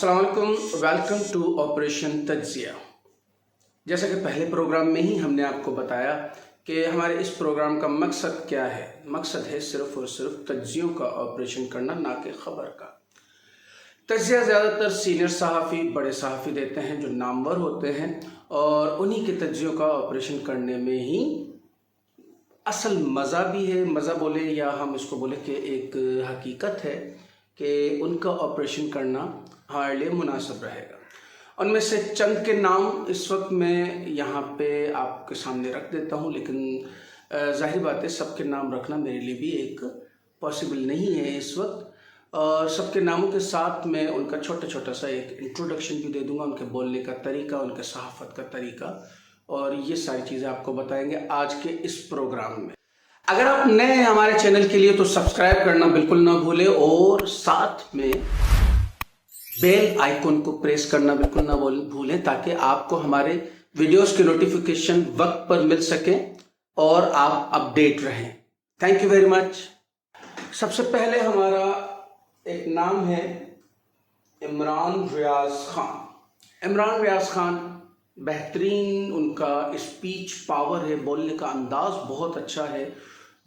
अस्सलाम वालेकुम, welcome to operation तज्जिया। जैसा कि पहले प्रोग्राम में ही हमने आपको बताया कि हमारे इस प्रोग्राम का मकसद क्या है। मकसद है सिर्फ़ और सिर्फ तज्जियों का ऑपरेशन करना, ना कि ख़बर का। तज्जिया ज़्यादातर सीनियर सहाफ़ी, बड़े सहाफ़ी देते हैं जो नामवर होते हैं, और उन्हीं के तज्जियों का ऑपरेशन करने में ही असल मज़ा भी है। मज़ा बोले या हम इसको बोले कि एक हकीकत है कि उनका ऑपरेशन करना हमारे लिए मुनासिब रहेगा। उनमें से चंद के नाम इस वक्त मैं यहाँ पे आपके सामने रख देता हूँ, लेकिन ज़ाहिर बात है सबके नाम रखना मेरे लिए भी एक पॉसिबल नहीं है इस वक्त। और सबके नामों के साथ मैं उनका छोटा छोटा सा एक इंट्रोडक्शन भी दे दूँगा, उनके बोलने का तरीका, उनके सहाफ़त का तरीका, और ये सारी चीज़ें आपको बताएंगे आज के इस प्रोग्राम में। अगर आप नए हैं हमारे चैनल के लिए तो सब्सक्राइब करना बिल्कुल ना भूलें, और साथ में बेल आइकन को प्रेस करना बिल्कुल ना भूलें, ताकि आपको हमारे वीडियोस के नोटिफिकेशन वक्त पर मिल सके और आप अपडेट रहें। Thank you very much. सबसे पहले हमारा एक नाम है इमरान रियाज खान। इमरान रियाज खान बेहतरीन, उनका स्पीच पावर है, बोलने का अंदाज़ बहुत अच्छा है,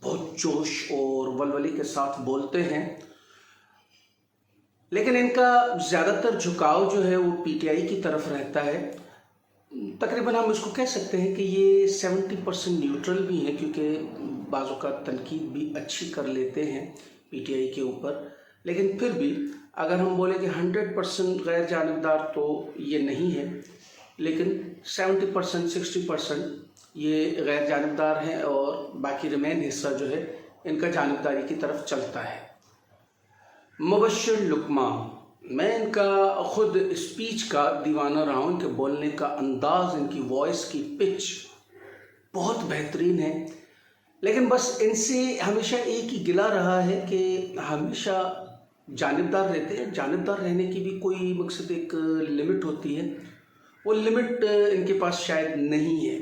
बहुत जोश और वलवले के साथ बोलते हैं। लेकिन इनका ज़्यादातर झुकाव जो है वो पीटीआई की तरफ रहता है। तकरीबन हम इसको कह सकते हैं कि ये 70% न्यूट्रल भी हैं, क्योंकि बाज़ों का तनकीद भी अच्छी कर लेते हैं पीटीआई के ऊपर। लेकिन फिर भी अगर हम बोले कि 100% गैर जानिबदार तो ये नहीं है, लेकिन 70% 60% ये गैर जानिबदार हैं, और बाकी रिमेन हिस्सा जो है इनका जानिबदारी की तरफ चलता है। मुबश्शिर लुकमान, मैं इनका ख़ुद स्पीच का दीवाना रहा हूँ। इनके बोलने का अंदाज़, इनकी वॉइस की पिच बहुत बेहतरीन है। लेकिन बस इनसे हमेशा एक ही गिला रहा है कि हमेशा जानिबदार रहते हैं। जानिबदार रहने की भी कोई मकसद एक लिमिट होती है, वो लिमिट इनके पास शायद नहीं है।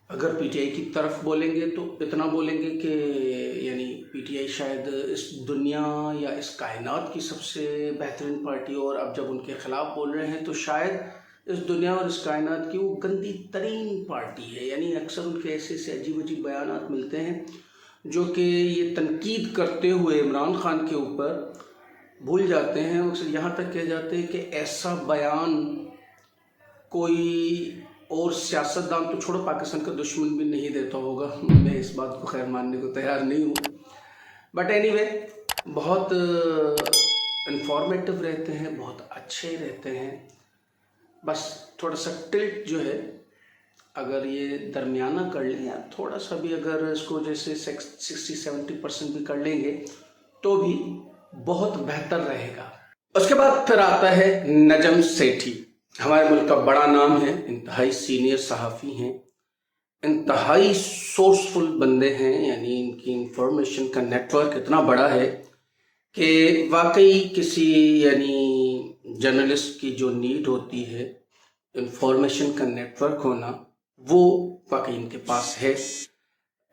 अगर पीटीआई की तरफ बोलेंगे तो इतना बोलेंगे कि यानी पीटीआई शायद इस दुनिया या इस कायनात की सबसे बेहतरीन पार्टी, और अब जब उनके ख़िलाफ़ बोल रहे हैं तो शायद इस दुनिया और इस कायनात की वो गंदी तरीन पार्टी है। यानी अक्सर उनके ऐसे ऐसे अजीब अजीब बयानात मिलते हैं जो कि ये तनकीद करते हुए इमरान खान के ऊपर भूल जाते हैं। अक्सर यहाँ तक कह जाते हैं कि ऐसा बयान कोई और सियासतदान तो छोड़ो, पाकिस्तान का दुश्मन भी नहीं देता होगा। मैं इस बात को खैर मानने को तैयार नहीं हूँ, बट एनीवे बहुत इंफॉर्मेटिव रहते हैं, बहुत अच्छे रहते हैं। बस थोड़ा सा टिल्ट जो है अगर ये दरमियाना कर लें, या थोड़ा सा भी अगर इसको जैसे 60-70% भी कर लेंगे तो भी बहुत बेहतर रहेगा। उसके बाद फिर आता है नजम सेठी। हमारे मुल्क का बड़ा नाम है, इंतहाई सीनियर सहाफ़ी हैं, इंतहाई सोर्सफुल बंदे हैं। यानी इनकी इंफॉर्मेशन का नेटवर्क इतना बड़ा है कि वाकई किसी यानी जर्नलिस्ट की जो नीड होती है इंफॉर्मेशन का नेटवर्क होना, वो वाकई इनके पास है।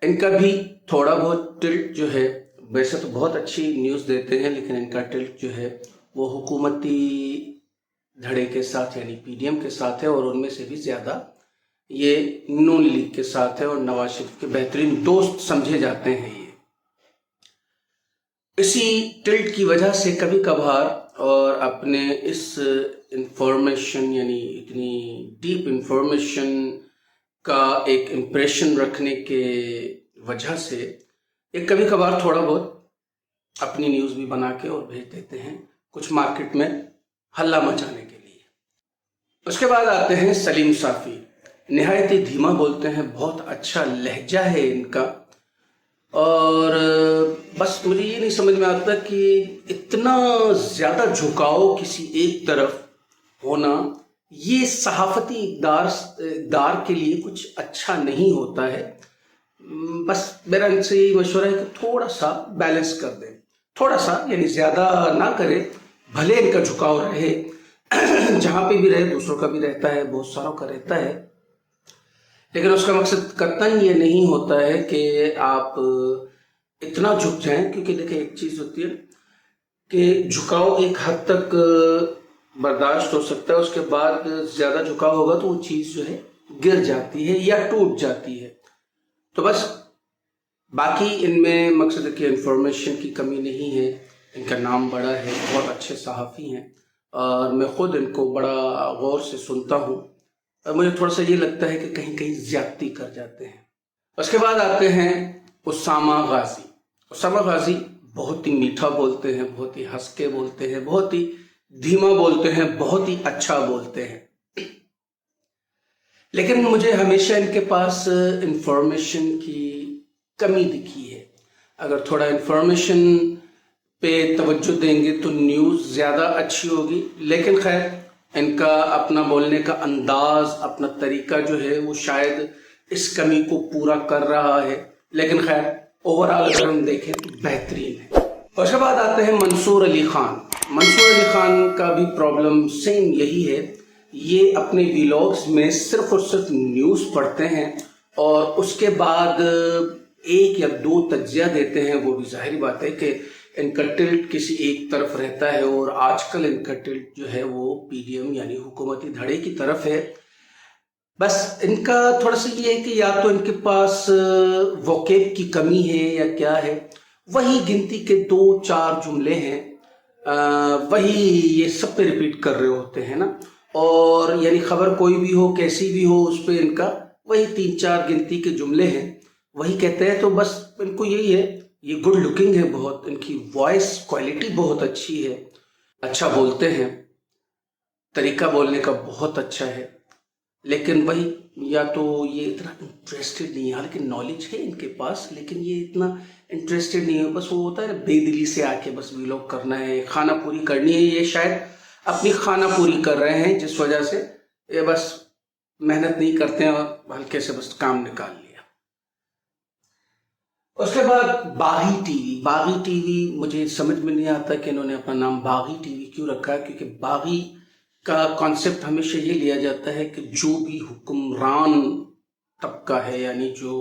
इनका भी थोड़ा बहुत टिल्ट जो है, वैसे तो बहुत अच्छी न्यूज़ देते हैं, लेकिन इनका टिल्ट जो है वो हुकूमती धड़े के साथ यानी पीडीएम के साथ है, और उनमें से भी ज़्यादा ये नून लीग के साथ है, और नवाज शरीफ के बेहतरीन दोस्त समझे जाते हैं ये। इसी टिल्ट की वजह से कभी कभार और अपने इस इंफॉर्मेशन यानी इतनी डीप इंफॉर्मेशन का एक इम्प्रेशन रखने के वजह से एक कभी कभार थोड़ा बहुत अपनी न्यूज़ भी बना के और भेज देते हैं कुछ मार्केट में हल्ला मचाने के लिए। उसके बाद आते हैं सलीम साफ़ी। निहायत ही धीमा बोलते हैं, बहुत अच्छा लहजा है इनका, और बस मुझे ये नहीं समझ में आता कि इतना ज़्यादा झुकाव किसी एक तरफ होना ये सहाफ़ती इक़दार के लिए कुछ अच्छा नहीं होता है। बस मेरा इनसे ये मशवरा है कि थोड़ा सा बैलेंस कर दें, थोड़ा सा यानी ज़्यादा ना करें, भले इनका झुकाव रहे जहाँ पे भी रहे, दूसरों का भी रहता है, बहुत सारों का रहता है, लेकिन उसका मकसद कतई ये नहीं होता है कि आप इतना झुक जाएं। क्योंकि देखिए एक चीज़ होती है, کہ جھکاؤ ایک حد تک برداشت ہو سکتا ہے، اس کے بعد زیادہ جھکاؤ ہوگا تو وہ چیز جو ہے گر جاتی ہے یا ٹوٹ جاتی ہے. تو بس باقی ان میں مقصد ہے کہ انفارمیشن کی کمی نہیں ہے. ان کا نام بڑا ہے، بہت اچھے صحافی ہیں اور میں خود ان کو بڑا غور سے سنتا ہوں. اور مجھے تھوڑا سا یہ لگتا ہے کہ کہیں کہیں زیادتی کر جاتے ہیں. اس کے بعد آتے ہیں اسامہ غازی. اسامہ غازی بہت ہی میٹھا بولتے ہیں، بہت ہی ہنس کے بولتے ہیں، بہت ہی دھیما بولتے ہیں، بہت ہی اچھا بولتے ہیں. لیکن مجھے ہمیشہ ان کے پاس انفارمیشن کی کمی دکھی ہے. اگر تھوڑا انفارمیشن پہ توجہ دیں گے تو نیوز زیادہ اچھی ہوگی. لیکن خیر، ان کا اپنا بولنے کا انداز، اپنا طریقہ جو ہے وہ شاید اس کمی کو پورا کر رہا ہے. لیکن خیر اوورآل اگر ہم دیکھیں تو بہترین ہے. اس کے بعد آتے ہیں منصور علی خان. منصور علی خان کا بھی پرابلم سیم یہی ہے. یہ اپنے ویلاگز میں صرف اور صرف نیوز پڑھتے ہیں اور اس کے بعد ایک یا دو تجزیہ دیتے ہیں. وہ بھی ظاہری بات ہے کہ ان کا ٹلٹ کسی ایک طرف رہتا ہے اور آج کل ان کا ٹلٹ جو ہے وہ پی ڈی ایم یعنی حکومتی دھڑے کی طرف ہے. بس ان کا تھوڑا سا یہ ہے کہ یا تو ان کے پاس ووکیب کی کمی ہے یا کیا ہے. وہی گنتی کے 2-4 جملے ہیں، وہی یہ سب پہ ریپیٹ کر رہے ہوتے ہیں نا. اور یعنی خبر کوئی بھی ہو، کیسی بھی ہو، اس پہ ان کا وہی 3-4 گنتی کے جملے ہیں، وہی کہتے ہیں. تو بس ان کو یہی ہے. یہ گڈ لکنگ ہے بہت، ان کی وائس کوالٹی بہت اچھی ہے، اچھا بولتے ہیں، طریقہ بولنے کا بہت اچھا ہے. لیکن وہی یا تو یہ اتنا انٹرسٹڈ نہیں ہے. حالانکہ نالج ہے ان کے پاس لیکن یہ اتنا انٹرسٹڈ نہیں ہے. بس وہ ہوتا ہے نا بے دلی سے آ کے بس ویلاگ کرنا ہے، خانہ پوری کرنی ہے. یہ شاید اپنی خانہ پوری کر رہے ہیں جس وجہ سے یہ بس محنت نہیں کرتے ہیں اور ہلکے سے بس کام نکال لیا. اس کے بعد باغی ٹی وی. باغی ٹی وی مجھے سمجھ میں نہیں آتا کہ انہوں نے اپنا نام باغی ٹی وی کیوں رکھا ہے. کیونکہ باغی کا کانسیپٹ ہمیشہ یہ لیا جاتا ہے کہ جو بھی حکمران طبقہ ہے، یعنی جو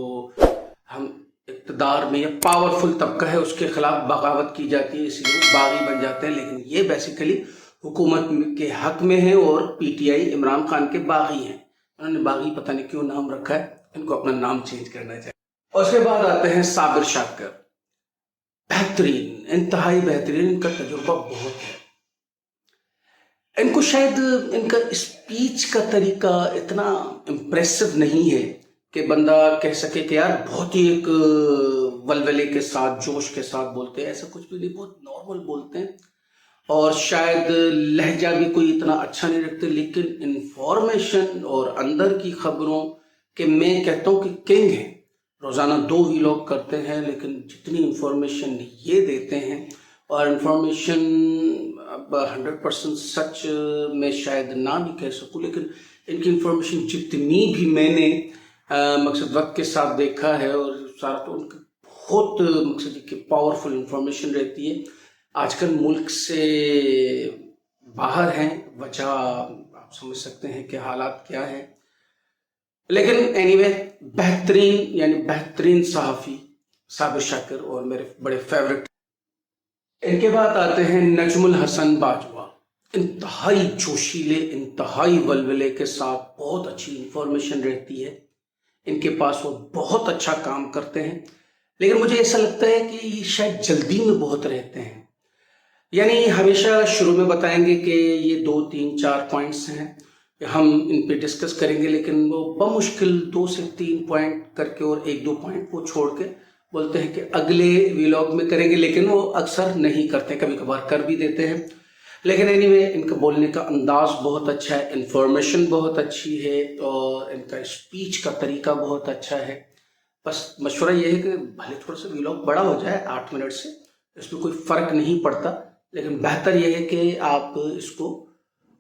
ہم اقتدار میں یا پاورفل طبقہ ہے، اس کے خلاف بغاوت کی جاتی ہے، اسی لیے باغی بن جاتے ہیں. لیکن یہ بیسیکلی حکومت کے حق میں ہے اور P T I Imran Khan کے باغی ہیں. انہوں نے باغی پتہ نہیں کیوں نام رکھا ہے، ان کو اپنا نام چینج کرنا چاہیے. اور اس کے بعد آتے ہیں صابر شاکر. بہترین، انتہائی بہترین. ان کا تجربہ بہت ہے. ان کو شاید ان کا اسپیچ کا طریقہ اتنا امپریسو نہیں ہے کہ بندہ کہہ سکے کہ یار بہت ہی ایک ولولے کے ساتھ، جوش کے ساتھ بولتے ہیں. ایسا کچھ بھی نہیں، بہت نارمل بولتے ہیں. اور شاید لہجہ بھی کوئی اتنا اچھا نہیں رکھتے. لیکن انفارمیشن اور اندر کی خبروں کے میں کہتا ہوں کہ کنگ ہیں. روزانہ 2 ویلاگ کرتے ہیں لیکن جتنی انفارمیشن یہ دیتے ہیں، اور انفارمیشن اب 100% سچ میں شاید نہ بھی کہہ سکوں، لیکن ان کی انفارمیشن جتنی بھی میں نے مقصد وقت کے ساتھ دیکھا ہے اور سارا، تو ان کا بہت مقصد کہ پاورفل انفارمیشن رہتی ہے. آج کل ملک سے باہر ہیں، وجہ آپ سمجھ سکتے ہیں کہ حالات کیا ہیں. لیکن اینی وے بہترین، یعنی بہترین صحافی صابر شاکر اور میرے بڑے فیورٹ. ان کے بعد آتے ہیں نجم الحسن باجوہ. انتہائی جوشیلے، انتہائی ولولے کے ساتھ بہت اچھی انفارمیشن رہتی ہے ان کے پاس. وہ بہت اچھا کام کرتے ہیں. لیکن مجھے ایسا لگتا ہے کہ یہ شاید جلدی میں بہت رہتے ہیں. یعنی ہمیشہ شروع میں بتائیں گے کہ یہ 2-3-4 پوائنٹس ہیں، ہم ان پہ ڈسکس کریں گے، لیکن وہ بمشکل 2 سے 3 پوائنٹ کر کے اور 1-2 پوائنٹ وہ چھوڑ کے بولتے ہیں کہ اگلے ویلاگ میں کریں گے. لیکن وہ اکثر نہیں کرتے، کبھی کبھار کر بھی دیتے ہیں. لیکن اینی وے ان کا بولنے کا انداز بہت اچھا ہے، انفارمیشن بہت اچھی ہے اور ان کا اسپیچ کا طریقہ بہت اچھا ہے. بس مشورہ یہ ہے کہ بھلے تھوڑا سا ویلاگ بڑا ہو جائے 8 منٹ سے، اس میں کوئی فرق نہیں پڑتا، لیکن بہتر یہ ہے کہ آپ اس کو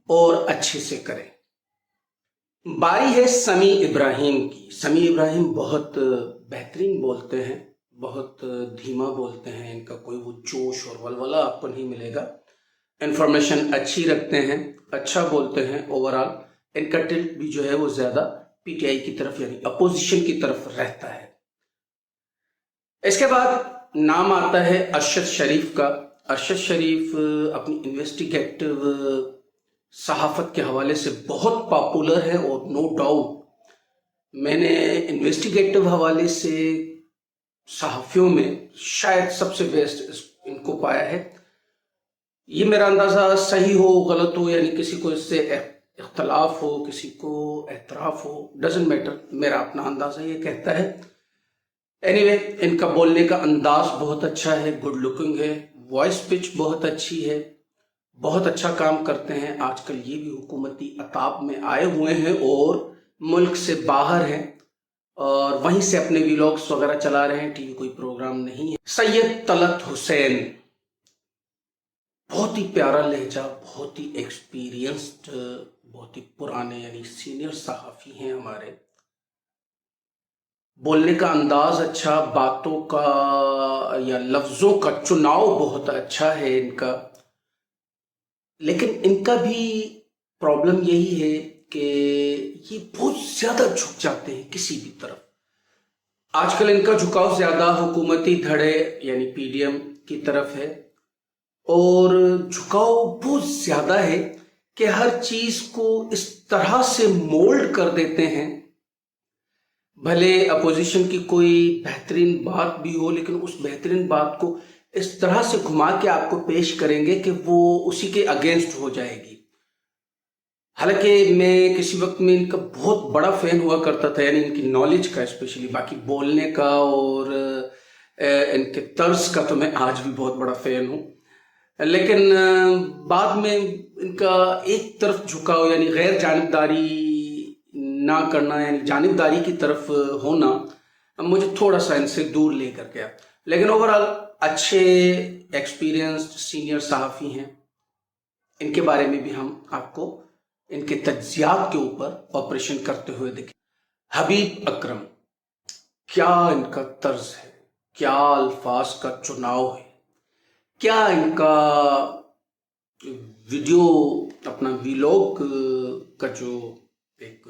اور اچھے سے کریں. باری ہے سمیع ابراہیم کی. سمیع ابراہیم بہت بہترین بولتے ہیں، بہت دھیما بولتے ہیں. ان کا کوئی وہ جوش اور ولولہ آپ کو نہیں ملے گا. انفارمیشن اچھی رکھتے ہیں، اچھا بولتے ہیں. اوورآل ان کا ٹلٹ بھی جو ہے وہ زیادہ پی ٹی آئی کی طرف یعنی اپوزیشن کی طرف رہتا ہے. اس کے بعد نام آتا ہے ارشد شریف کا. अरशद शरीफ अपनी इन्वेस्टिगेटिव सहाफ़त के हवाले से बहुत पॉपुलर है और नो डाउट मैंने इन्वेस्टिगेटिव हवाले से सहाफ़ियों में शायद सबसे बेस्ट इनको पाया है। ये मेरा अंदाज़ा सही हो गलत हो, यानी किसी को इससे इख्तलाफ हो, किसी को एतराफ़ हो, डजेंट मैटर, मेरा अपना अंदाज़ा ये कहता है। एनीवे, इनका बोलने का अंदाज बहुत अच्छा है, गुड लुकिंग है, वॉइस पिच बहुत अच्छी है, बहुत अच्छा काम करते हैं। आजकल ये भी हुकूमती अताब में आए हुए हैं और मुल्क से बाहर हैं और वहीं से अपने व्लॉग्स वगैरह चला रहे हैं, टीवी कोई प्रोग्राम नहीं है। सैयद तलत हुसैन, बहुत ही प्यारा लहजा, बहुत ही एक्सपीरियंस्ड, बहुत ही पुराने यानी सीनियर सहाफ़ी हैं हमारे। बोलने का अंदाज अच्छा, बातों का या लफ्ज़ों का चुनाव बहुत अच्छा है इनका। लेकिन इनका भी प्रॉब्लम यही है कि ये बहुत ज़्यादा झुक जाते हैं किसी भी तरफ। आजकल इनका झुकाव ज़्यादा हुकूमती धड़े यानी पीडीएम की तरफ है और झुकाव बहुत ज़्यादा है कि हर चीज़ को इस तरह से मोल्ड कर देते हैं। भले अपोजिशन की कोई बेहतरीन बात भी हो, लेकिन उस बेहतरीन बात को इस तरह से घुमा के आपको पेश करेंगे कि वो उसी के अगेंस्ट हो जाएगी। हालांकि मैं किसी वक्त में इनका बहुत बड़ा फ़ैन हुआ करता था, यानी इनकी नॉलेज का, स्पेशली बाकी बोलने का और इनके तर्ज का तो मैं आज भी बहुत बड़ा फ़ैन हूँ। लेकिन बाद में इनका एक तरफ झुकाव यानी गैर जानिबदारी ना करना यानी जानिबदारी की तरफ होना मुझे थोड़ा सा इनसे दूर लेकर गया। लेकिन ओवरऑल अच्छे एक्सपीरियंस्ड सीनियर सहाफ़ी हैं। इनके बारे में भी हम आपको इनके तज्ज़ियात के ऊपर ऑपरेशन करते हुए देखें। हबीब अकरम, क्या इनका तर्ज है, क्या अल्फाज का चुनाव है, क्या इनका वीडियो अपना व्लॉग का जो एक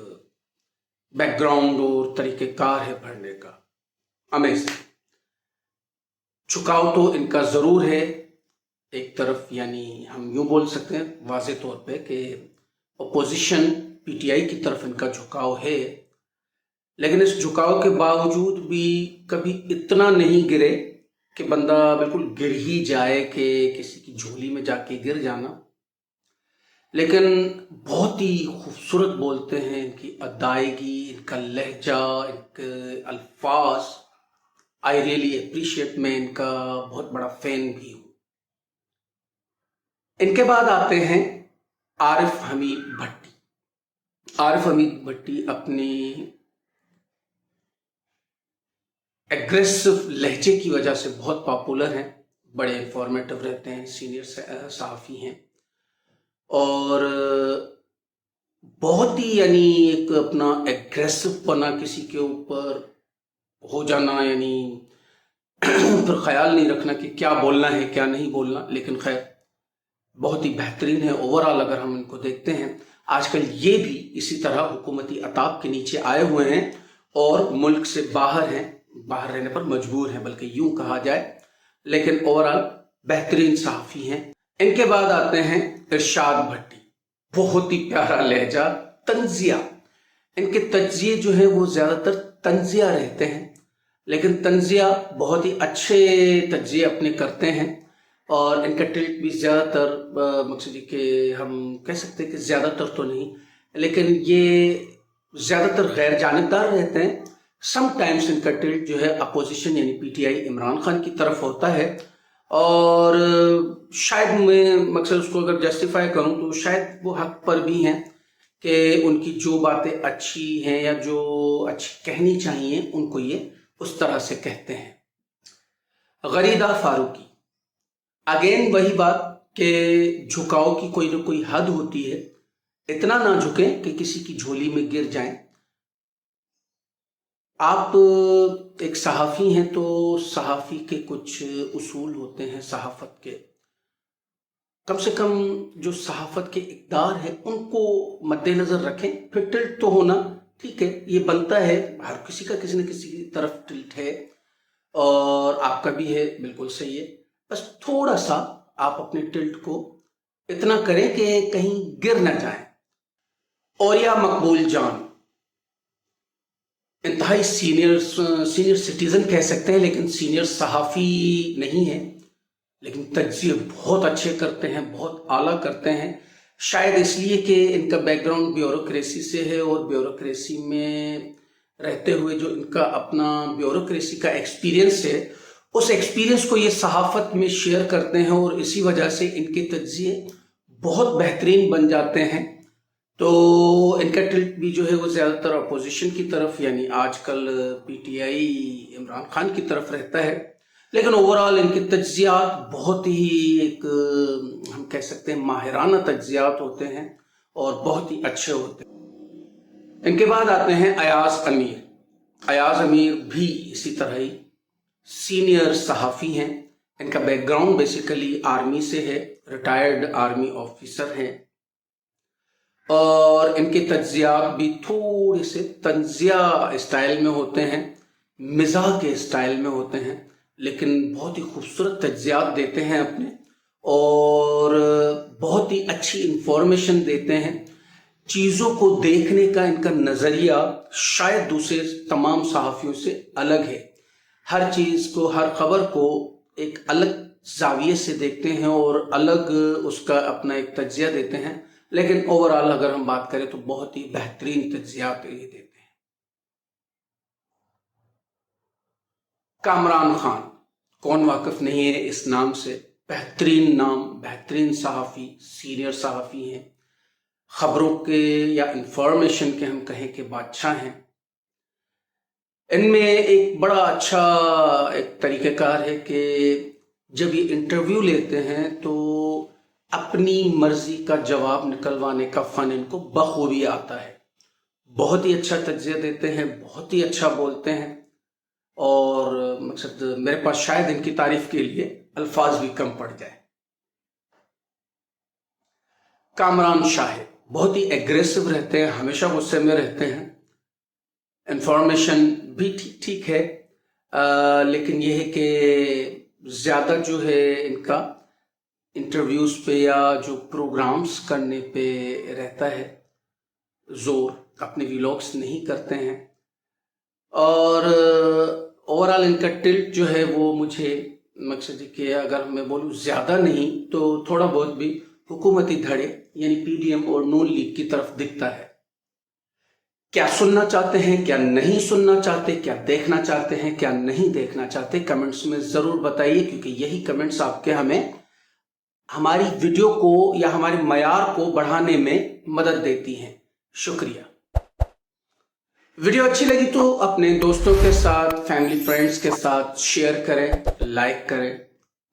बैकग्राउंड और तरीक़ेकार है पढ़ने का, अमेजिंग। झुकाव तो इनका ज़रूर है एक तरफ, यानी हम यूँ बोल सकते हैं वाज़े तौर पे कि अपोजिशन पीटीआई की तरफ इनका झुकाव है। लेकिन इस झुकाव के बावजूद भी कभी इतना नहीं गिरे कि बंदा बिल्कुल गिर ही जाए कि किसी की झोली में जाके गिर जाना। लेकिन बहुत ही खूबसूरत बोलते हैं, इनकी अदायगी, इनका लहजा, इनके अल्फाज, आई रियली अप्रिशिएट। मैं इनका बहुत बड़ा फ़ैन भी हूँ। इनके बाद आते हैं आरिफ हमीद भट्टी। आरिफ हमीद भट्टी अपनी एग्रेसिव लहजे की वजह से बहुत पॉपुलर हैं, बड़े इंफॉर्मेटिव रहते हैं, सीनियर सहाफ़ी हैं और बहुत ही यानी एक अपना एग्रेसिव पना किसी के ऊपर हो जाना, यानी फिर ख्याल नहीं रखना कि क्या बोलना है क्या नहीं बोलना। लेकिन खैर बहुत ही बेहतरीन है ओवरऑल। अगर हम इनको देखते हैं आजकल ये भी इसी तरह हुकूमती अताब के नीचे आए हुए हैं और मुल्क से बाहर हैं, बाहर रहने पर मजबूर हैं बल्कि यूं कहा जाए। लेकिन ओवरऑल बेहतरीन सहाफ़ी हैं। इनके बाद आते हैं इरशाद भट्टी, बहुत ही प्यारा लहजा, तंजिया। इनके तज्जिए जो है वो ज़्यादातर तंजिया रहते हैं, लेकिन तंजिया बहुत ही अच्छे तज्जिए अपने करते हैं और इनका टिल्ट भी ज़्यादातर मकसद कि हम कह सकते हैं कि ज़्यादातर तो नहीं, लेकिन ये ज़्यादातर गैर जानिबदार रहते हैं। समटाइम्स इनका टिल्ट जो है अपोजिशन यानी पीटीआई इमरान खान की तरफ होता है और शायद मैं मकसद उसको अगर जस्टिफाई करूं तो शायद वो हक पर भी हैं कि उनकी जो बातें अच्छी हैं या जो अच्छी कहनी चाहिए उनको ये उस तरह से कहते हैं। गरीदा फारूकी, अगेन वही बात कि झुकाव की कोई ना कोई हद होती है, इतना ना झुकें कि किसी की झोली में गिर जाएं। आप एक सहाफ़ी हैं तो सहाफ़ी के कुछ उसूल होते हैं सहाफ़त के, कम से कम जो सहाफ़त के इक़दार हैं उनको मद्देनज़र रखें। फिर टिल्ट तो होना ठीक है, ये बनता है, हर किसी का किसी न किसी की तरफ टिल्ट है और आपका भी है, बिल्कुल सही है। बस थोड़ा सा आप अपने टिल्ट को इतना करें कि कहीं गिर ना जाए। औरिया मकबूल जान इंतहाई सीनियर सिटीजन कह सकते हैं, लेकिन सीनियर सहाफ़ी नहीं है, लेकिन तज्ज़िये बहुत अच्छे करते हैं, बहुत आला करते हैं। शायद इसलिए कि इनका बैकग्राउंड ब्यूरोक्रेसी से है और ब्यूरोक्रेसी में रहते हुए जो इनका अपना ब्यूरोक्रेसी का एक्सपीरियंस है, उस एक्सपीरियंस को ये सहाफ़त में शेयर करते हैं और इसी वजह से इनके तज्ज़िये बहुत बेहतरीन बन जाते हैं। तो इनका टिल्ट भी जो है वो ज़्यादातर अपोजिशन की तरफ, यानी आजकल पीटीआई इमरान खान की तरफ रहता है, लेकिन ओवरऑल इनके तज्ज़ियात बहुत ही एक हम कह सकते हैं माहिराना तज्ज़ियात होते हैं और बहुत ही अच्छे होते हैं। इनके बाद आते हैं अयाज अमीर। अयाज अमीर भी इसी तरह ही सीनियर सहाफ़ी हैं। इनका बैकग्राउंड बेसिकली आर्मी से है, रिटायर्ड आर्मी ऑफिसर हैं और इनके तज्ज़ियात भी थोड़े से तंज़िया स्टाइल में होते हैं, मिज़ाह के स्टाइल में होते हैं, लेकिन बहुत ही खूबसूरत तज्ज़ियात देते हैं अपने और बहुत ही अच्छी इंफॉर्मेशन देते हैं। चीज़ों को देखने का इनका नज़रिया शायद दूसरे तमाम सहाफ़ियों से अलग है। हर चीज़ को, हर खबर को एक अलग ज़ाविये से देखते हैं और अलग उसका अपना एक तज्ज़िया देते हैं, लेकिन ओवरऑल अगर हम बात करें तो बहुत ही बेहतरीन तज्ज़ियात ये देते हैं। कामरान खान, कौन वाकिफ नहीं है इस नाम से। बेहतरीन नाम, बेहतरीन सहाफ़ी, सीनियर सहाफ़ी हैं, खबरों के या इंफॉर्मेशन के हम कहें कि बादशाह हैं। इनमें एक बड़ा अच्छा एक तरीक़ेकार है कि जब ये इंटरव्यू लेते हैं तो अपनी मर्जी का जवाब निकलवाने का फ़न इनको बखूबी आता है। बहुत ही अच्छा तज्ज़िया देते हैं, बहुत ही अच्छा बोलते हैं और मकसद मेरे पास शायद इनकी तारीफ के लिए अल्फाज भी कम पड़ जाए। कामरान शाहिद बहुत ही एग्रेसिव रहते हैं, हमेशा गुस्से में रहते हैं। इंफॉर्मेशन भी ठीक ठीक है, लेकिन यह है कि ज़्यादा जो है इनका इंटरव्यूज़ पे या जो प्रोग्राम्स करने पे रहता है ज़ोर, अपने व्लॉग्स नहीं करते हैं। और ओवरऑल इनका टिल्ट जो है वो मुझे मकसद कि अगर मैं बोलूँ ज़्यादा नहीं तो थोड़ा बहुत भी हुकूमती धड़े यानी पीडीएम और नून लीग की तरफ दिखता है। क्या सुनना चाहते हैं, क्या नहीं सुनना चाहते, क्या देखना चाहते हैं, क्या नहीं देखना चाहते, कमेंट्स में ज़रूर बताइए, क्योंकि यही कमेंट्स आपके हमें हमारी वीडियो को या हमारे मयार को बढ़ाने में मदद देती हैं। शुक्रिया। वीडियो अच्छी लगी तो अपने दोस्तों के साथ, फैमिली फ्रेंड्स के साथ शेयर करें, लाइक करें,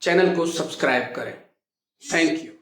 चैनल को सब्सक्राइब करें। Thank you.